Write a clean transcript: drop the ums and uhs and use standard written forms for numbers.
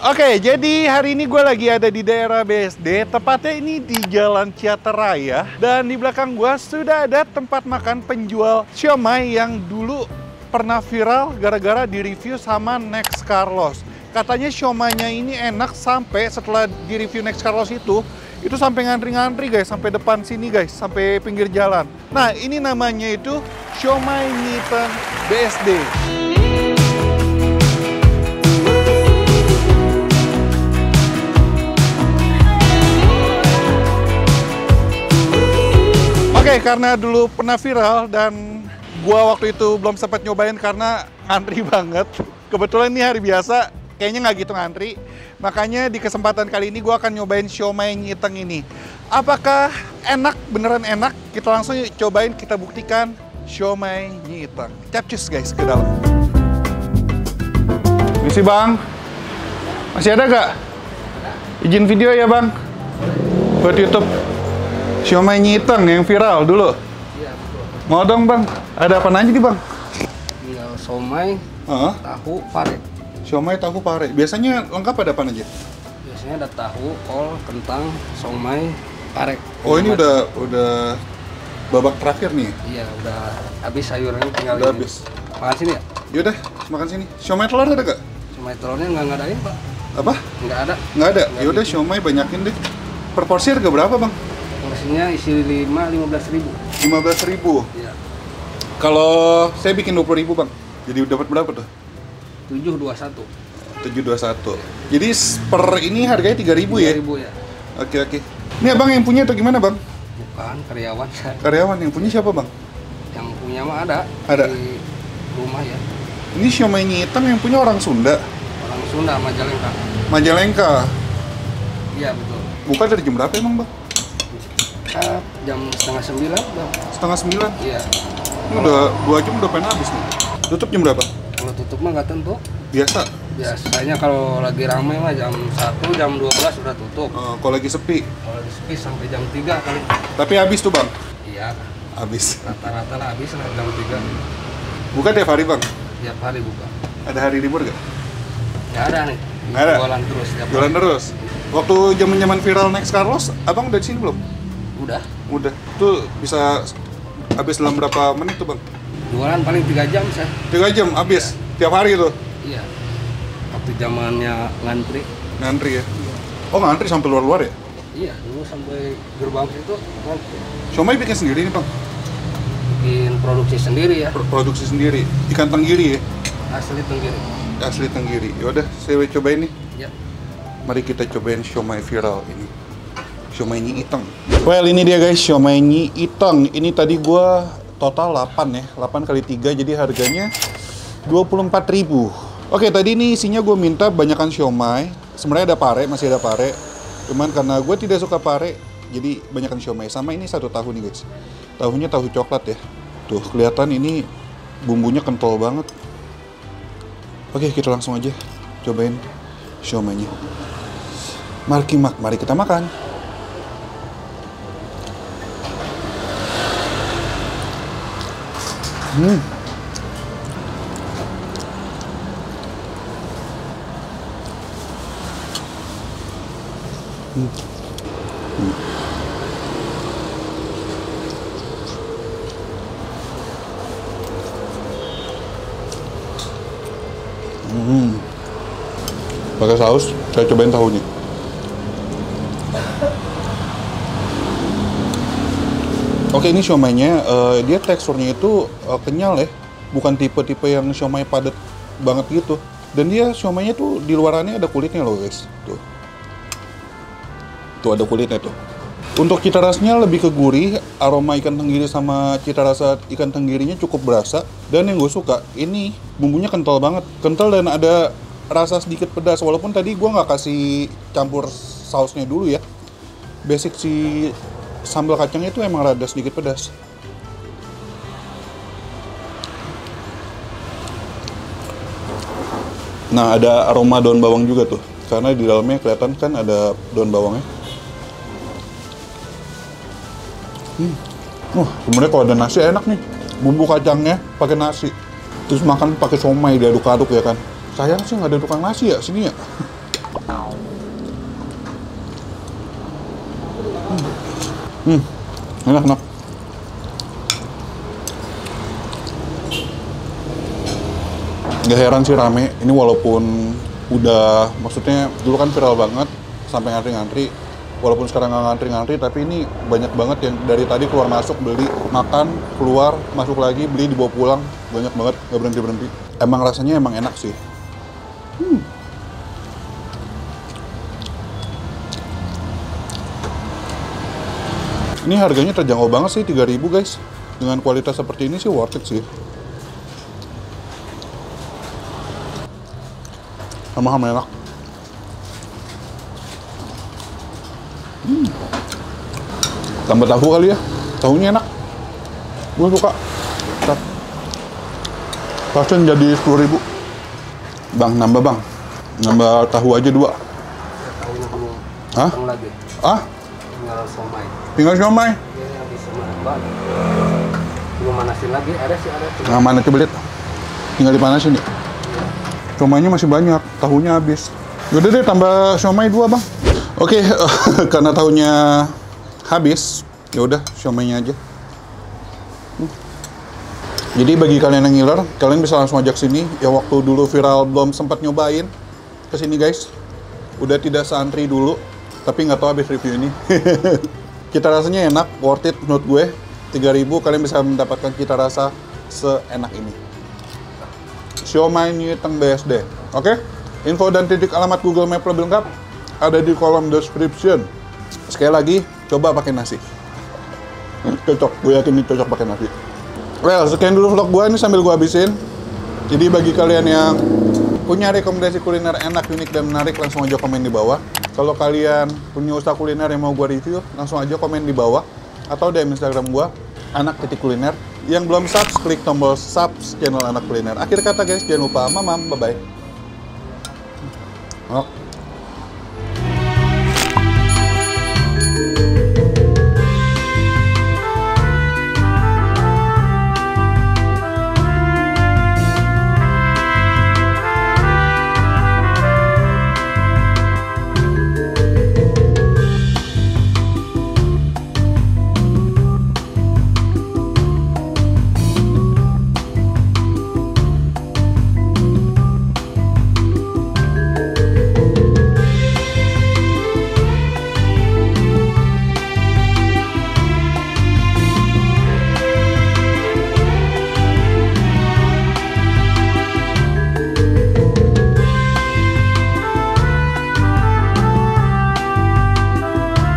Oke, jadi hari ini gue lagi ada di daerah BSD, tepatnya ini di Jalan Ciateraya. Dan di belakang gue sudah ada tempat makan penjual siomay yang dulu pernah viral gara-gara di-review sama Next Carlos. Katanya siomaynya ini enak sampai setelah di-review Next Carlos itu sampai ngantri-ngantri guys, sampai depan sini guys, sampai pinggir jalan. Nah, ini namanya itu siomay Nyiteng BSD. Oke, karena dulu pernah viral dan gua waktu itu belum sempat nyobain karena ngantri banget. Kebetulan ini hari biasa, kayaknya nggak gitu ngantri. Makanya di kesempatan kali ini gua akan nyobain siomay Nyiteng ini. Apakah enak? Beneran enak? Kita langsung cobain, kita buktikan siomay Nyiteng. Capcus guys ke dalam. Misi bang, masih ada gak? Izin video ya bang, buat YouTube. Siomay Nyiteng yang viral dulu. Iya, betul. Mau dong bang, ada apa aja nih bang? Tinggal somay, tahu, pare. Siomay, tahu, pare. Biasanya lengkap ada apa aja? Biasanya ada tahu, kol, kentang, somay, pare. Oh ini udah babak terakhir nih? Iya, udah habis sayurannya tinggal Udah ini. habis. Makan sini ya? Yaudah, makan sini. Siomay telur ada gak? Somay telurnya nggak ngadain pak? Apa? Nggak ada. Nggak ada? Nggak Yaudah bikin. siomay banyakin deh. Per porsi harga berapa bang? Porsinya isi 15.000. 15.000. Iya. Kalau saya bikin 20.000 bang, jadi dapat berapa tuh? 721. 721. Jadi per ini harganya 3.000 ya? 3.000 ya. Oke. Ini abang yang punya atau gimana bang? Bukan karyawan saya. Karyawan yang punya siapa bang? Yang punya mah ada. Ada? Di rumah ya. Ini siomay Nyiteng yang punya orang Sunda. Orang Sunda, Majalengka. Majalengka. Iya betul. Buka dari jam berapa emang bang? Jam 8:30 bang. 8:30. Iya. Ini udah 2 jam udah pengen habis nih. Tutup jam berapa? Kalau tutup mah nggak tentu. Biasa. Biasanya kalau lagi ramai mah jam 1, jam 12 udah tutup. Kalau lagi sepi. Kalau lagi sepi sampai jam 3 kali. Tapi habis tuh bang? Iya, Habis. rata-rata lah habis lah jam 3. Buka tiap hari bang? Tiap hari buka. Ada hari libur gak? Nggak ada nih. Nggak ada? Jualan terus tiap Jualan hari. terus? Waktu zaman viral Next Carlos, abang udah di sini belum? Udah. Udah. Tuh bisa habis dalam berapa menit tuh bang? Jualan paling 3 jam saya. 3 jam habis? Tiap hari tuh? Iya. Waktu zamannya ngantri. Ngantri ya? Oh ngantri sampai luar-luar ya? Iya, dulu sampai gerbang situ ngantri. Siomay bikin sendiri nih bang? Bikin produksi sendiri ya. Produksi sendiri? Ikan tenggiri ya? Asli tenggiri. Asli tenggiri. Yaudah, saya cobain nih. Ya. Mari kita cobain siomay viral ini. Siomay Nyiteng. Well, ini dia guys, siomay Nyiteng. Ini tadi gua total 8 ya. 8 kali 3 jadi harganya 24.000. Oke, tadi ini isinya gue minta banyakan siomay. Sebenarnya ada pare, masih ada pare. Cuman karena gue tidak suka pare, jadi banyakan siomay. Sama ini 1 tahu nih guys. Tahunya tahu coklat ya. Tuh, kelihatan ini bumbunya kental banget. Oke, kita langsung aja cobain siomaynya. Mari kita makan. Pakai saus, saya cobain tahunya. Oke, ini siomaynya, dia teksturnya itu kenyal ya, bukan tipe-tipe yang siomay padat banget gitu. Dan dia siomaynya tuh di luarannya ada kulitnya loh guys, tuh ada kulitnya tuh. Untuk cita rasanya lebih ke gurih, aroma ikan tenggiri sama cita rasa ikan tenggirinya cukup berasa. Dan yang gue suka, ini bumbunya kental banget, kental dan ada rasa sedikit pedas. Walaupun tadi gue nggak kasih campur sausnya dulu ya. Basic si sambal kacangnya itu emang rada sedikit pedas. Nah, ada aroma daun bawang juga tuh, karena di dalamnya kelihatan kan ada daun bawangnya. Sebenarnya kalau ada nasi enak nih, bumbu kacangnya pakai nasi, terus makan pakai somay diaduk-aduk ya kan. Sayang sih nggak ada tukang nasi ya sini ya. Enak, enak. Nggak heran sih rame. Ini walaupun udah, maksudnya dulu kan viral banget sampai ngantri-ngantri. Walaupun sekarang nggak ngantri-ngantri, tapi ini banyak banget yang dari tadi keluar masuk beli, makan, keluar, masuk lagi, beli, dibawa pulang. Banyak banget, nggak berhenti-berhenti. Emang rasanya emang enak sih. Ini harganya terjangkau banget sih, 3.000 guys. Dengan kualitas seperti ini sih worth it sih. Sama-sama enak. Tambah tahu kali ya, tahunya enak. Gue suka. Pasien jadi 10.000. Bang, nambah bang. Nambah tahu aja 2. Tahunya kamu Hah? potong lagi. Ah? Tinggal somai. Tinggal siomay. Ya, habis sama belum manasin lagi, ada sih ada. Nah, mana coba lihat. Tinggal dipanasin nih. Siomaynya masih banyak, tahunya habis. Yaudah deh, tambah siomay 2 bang. Oke, karena tahunya habis, ya udah siomaynya aja. Jadi bagi kalian yang ngiler, kalian bisa langsung ajak sini. Yang waktu dulu viral belum sempat nyobain, kesini guys. Udah tidak seantri dulu, tapi nggak tahu habis review ini. Cita rasanya enak, worth it menurut gue. 3.000 kalian bisa mendapatkan cita rasa seenak ini. Siomay Nyiiteng BSD. Oke? Info dan titik alamat Google Map lebih lengkap ada di kolom description. Sekali lagi, coba pakai nasi. Cocok, gue yakin ini cocok pakai nasi. Well, sekian dulu vlog gue ini sambil gue habisin. Jadi bagi kalian yang punya rekomendasi kuliner enak, unik, dan menarik, langsung aja komen di bawah. Kalau kalian punya usaha kuliner yang mau gue review, langsung aja komen di bawah. Atau DM Instagram gue, anak.kuliner. Yang belum subs, klik tombol subs channel Anak Kuliner. Akhir kata guys, jangan lupa mamam, bye-bye. Oh.